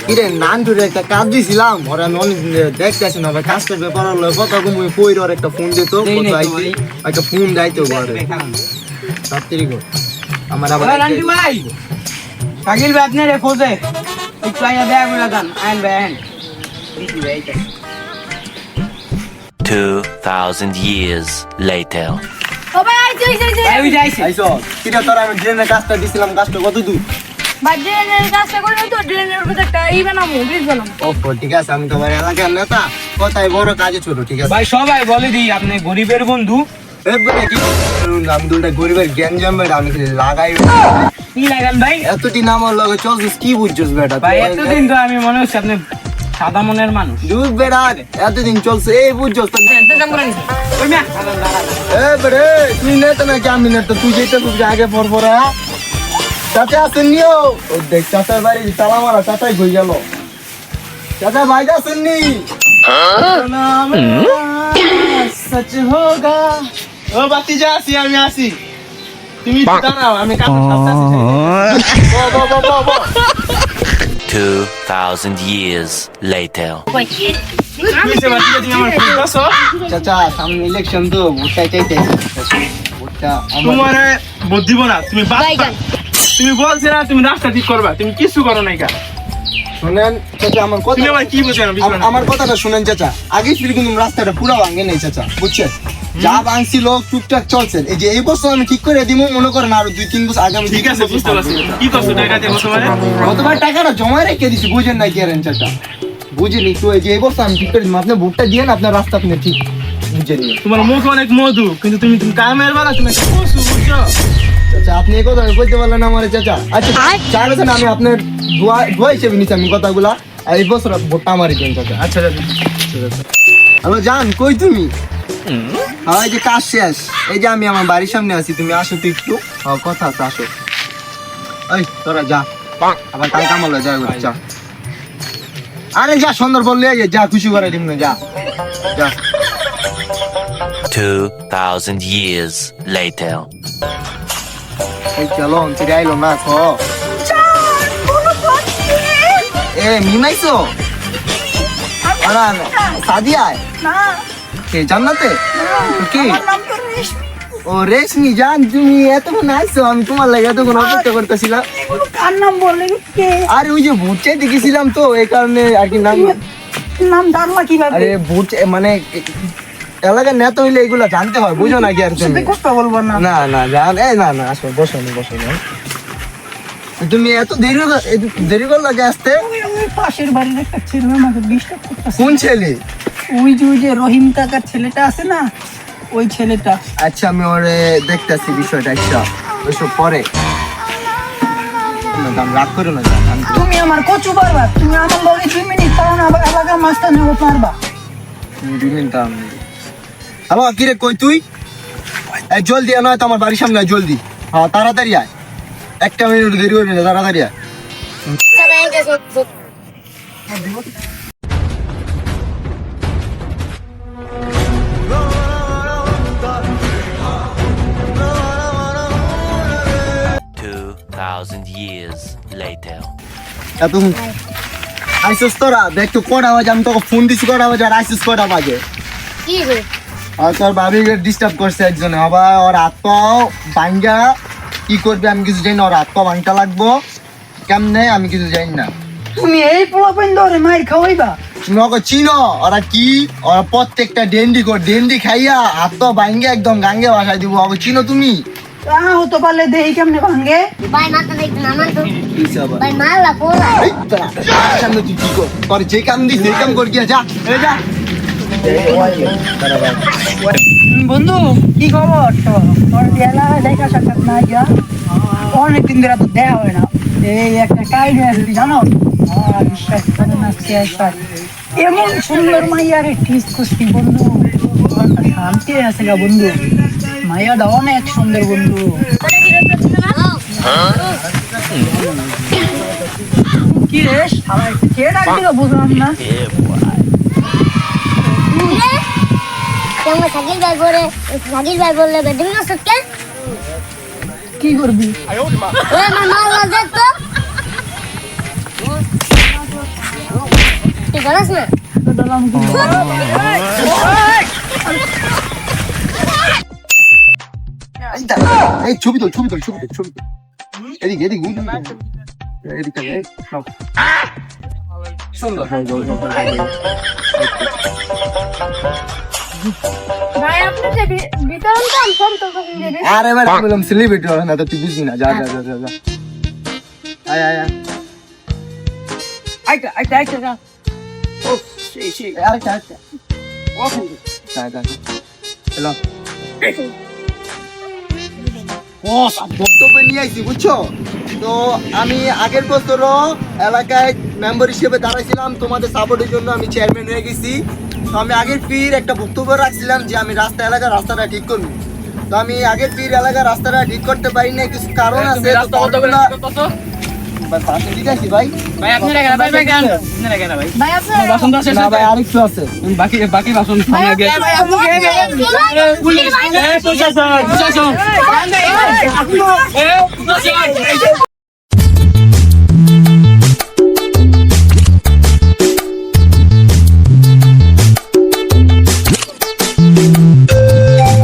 কিরে নান্টুরে একটা কাজ দিছিলাম, ওরা অনেক দেখতেছি না ভাই, কাজটার ব্যাপার হলো কথা তুমি কই ওর একটা ফোন দিত, একটা ফোন যাইতো ঘরে রাত্রি গো আমার আবার নান্টু ভাই শাকিল ভাই আপনারে খোঁজে একটু আইয়া দেখা করে দেন আইন ভাই আইন 2000 years later. ও ভাই আইছে ভাই ওই যাইছে আইছো কিরে তোরা আমি ড্রেনের কাজটা দিছিলাম, কাজটা কত দূর? ভাই ড্রেনের কাজটা করে তো ড্রেনের উপর একটা ই বানাবো, ব্রিজ বানাবো। ও ঠিক আছে, আমি তোমার এলাকার নেতা, কথাই বড় কাজে ছোট, ঠিক আছে ভাই সবাই বলে দিই আপনি গরিবের বন্ধু এবারে কি আমি দুটা গরিবের জ্ঞান জন্মাই আমি লাগাই কি লাগান ভাই এতদিন আমার লগে চলছিস কি বুঝছিস বেটা? ভাই এতদিন তো আমি মনে হচ্ছে আপনি সাদা মনের মানুষ দুধ বেড়া এতদিন চলছে এই বুঝছস তো ওই না এবারে তুই নেতা নাকি আমি নেতা? তুই যেতে খুব আগে পর পরে চাচা আসেননি? ও দেখ চাচার বাড়ি তালা মারা, চাচাই হয়ে গেল। চাচা ভাই আসেননি? সচ হোগা ও বাতিজা আসি আমি আসি তুমি দাঁড়াও আমি কাপড় ছাড়তাছি 2000 years later. তুমি আমার ফুলতাছো চাচা সামনে ইলেকশন তো ভোটটা চাইতে ভোটটা তোমার ভোট দিব না তুমি তুমি বলছো না তুমি রাস্তা ঠিক করবা তুমি কিছু করো নাই কা শুনেন চাচা আমার কথা, তুমি আবার কি বুঝেন আমার কথাটা শুনেন চাচা। আগে ফিরে কিন্তু রাস্তাটা পুরো ভাঙে নেই চাচা, বুঝছেন? যা ভাঙছিল টুকটাক চলছে, এই যে এই বছর আমি ঠিক করে দিব, মনে করেন আরো 2-3 বছর আগামী ঠিক আছে বুঝতে পারছি কি করছো টাকাতে গতবার টাকাটা জমা রেখে দিছি, বুঝেন না কি আরেন চাচা? বুঝিনি তো, এই যে এই বছর আমি ঠিক করে দিব, আপনি ভোটটা দিয়ে না আপনার রাস্তা আপনি ঠিক বুঝে নিয়ে। তোমার মুখ অনেক মধু কিন্তু তুমি কামের বেলা তুমি একটা পশু বুঝছো চাচা আপনি এই কথা বলতে পারলেন আমার চাচা। আচ্ছা চার বছর আমি আপনার দোয়া হিসেবে নিচ্ছি আমি কথাগুলা, আর এই বছর ভোটটা আমারই দেন চাচা। আচ্ছা হ্যালো জান, কই তুমি? হ্যাঁ এই যে কাজ শেষ, এই যে আমি আমার বাড়ির সামনে আছি, তুমি আসো তো একটু, কথা আছে আসো। এই তোরা যা, আবার কাল কামালে যা যা। আরে যা সুন্দর বললে যা, খুশি করে দিন না, যা যা। 2000 years later. এই চলো অন্তরে আইলো না খ এ মিমাইছো আরে সাদিয়ায় না কে জান্নাতে কি? আমার নাম তো রেশমি। ও রেশমি জান, তুমি এতক্ষণ আইছো, আমি তোমার লাগে এতক্ষণ অপেক্ষা করতেছিলাম। এগুলো কার নাম বললে কে? আরে ওই যে ভোট চাইতে গেছিলাম তো এই কারণে আর কি নাম। নাম জানলা কিভাবে? আরে ভোট মানে এলাকার নেতা হইলে এগুলো জানতে হয়, বুঝো না কি? আর তুমি কথা বলবো না। না না জান, এই না না আসো, বসো না। তুমি এত দেরি করলো আগে আসতে? ওই পাশের বাড়ির একটা ছেলে আমাকে ডিস্টার্ব করতেছে। কোন ছেলে? ওই যে রহিম কাকার ছেলেটা আছে না, ওই ছেলেটা। আচ্ছা আমি ওরে দেখতেছি বিষয়টা, আচ্ছা ওইসব পরে রাগ করো না জান। তুমি আমার কচু পারবা, তুমি আমার লগে 2 মিনিট কারণ আবার এলাকার মাছটা নেবো পারবা। হ্যালো কিরে কই তুই? এই জলদি আয়, নয় তো আমার বাড়ির সামনে আয়, জলদি। হ্যাঁ তাড়াতাড়ি আয়, 1 মিনিট দেরি করবি না, তাড়াতাড়ি আয়। Years later. এতক্ষণ আইসিস তোরা, দেখ তো কটা বাজে, আমি তোকে ফোন দিছি কটা বাজে, আর আইসিস কটা বাজে? কি রে? আর তোর ভাবিকে ডিস্টার্ব করছে একজনে, আবার ওর হাত পাও ভাঙ্গা কি করবে আমি কিছু জানি না, ওর হাত পা ভাঙটা লাগবো কেমনে আমি কিছু জানি না। তুমি এই পোলাপাইন ধরে মাইর খাওয়াইবা? তুমি ওকে চিনো? ওরা কি, ওরা প্রত্যেকটা ডেন্ডি খাইয়া হাত পা ভাঙ্গে একদম গাঙ্গে বাসায় দিব, ওকে চিনো তুমি? হতে পারলে দেই কেমনে ভাঙ্গে? ভাই মাথা দেখতে না আমার তো কিসে আবার? ভাই মারলা পোলা এই তোরা, সামনে তুই কি কর, তোর যে কাম দিস সেই কাম কর গিয়া, যা এই যা। বন্ধু কি খবর? তোর গেলা দেখা সাক্ষাৎ নাই যা, অনেকদিন ধরে তো দেখা হয় না। এই একটা কাহিনী আছে তুই জানো? বিশ্বাস করে না, এমন সুন্দর মাইয়ারে ঠিক করছি বন্ধু, একটা শান্তি আছে গা বন্ধু, মাইয়াটা অনেক সুন্দর বন্ধু। কি রে সবাই কে ডাক দিল বুঝলাম না। কেমন সাকিল ভাই বললে বেদিন না সত্যি কি করবি? ওরে আমার মারলা দেখ তো তুই জানাস না এই ছবি তোল এদিকে এদিকে এই, নাও। সুন্দর ভাই আপনি যে বিতরণ কম কম তো কম দেবে আরে ভাই বললাম সেলিব্রিটি হলো না তো তুই বুঝবি না যা আয় আইটা যা আরেকটা হ্যালো বক্তব্য নিয়ে আইছি বুঝছো তো আমি আগের বছরও এলাকায় মেম্বার হিসেবে দাঁড়াইছিলাম তোমাদের সাপোর্টের জন্য আমি চেয়ারম্যান হয়ে গেছি তো আমি আগের পীর একটা বক্তব্য রাখছিলাম যে আমি রাস্তাটা ঠিক করবো তো আমি আগের পীর এলাকার রাস্তাটা ঠিক করতে পারি না কিছু কারণ আছে পাশে ঠিক আছে ভাই ভাই আপনারা কেন ভাই কেন আপনারা কেন ভাই ভাই আপনার বাসন দাও শেষ না ভাই আরেকটু আছে বাকি বাসন সামনে গিয়ে পুলিশ প্রশাসন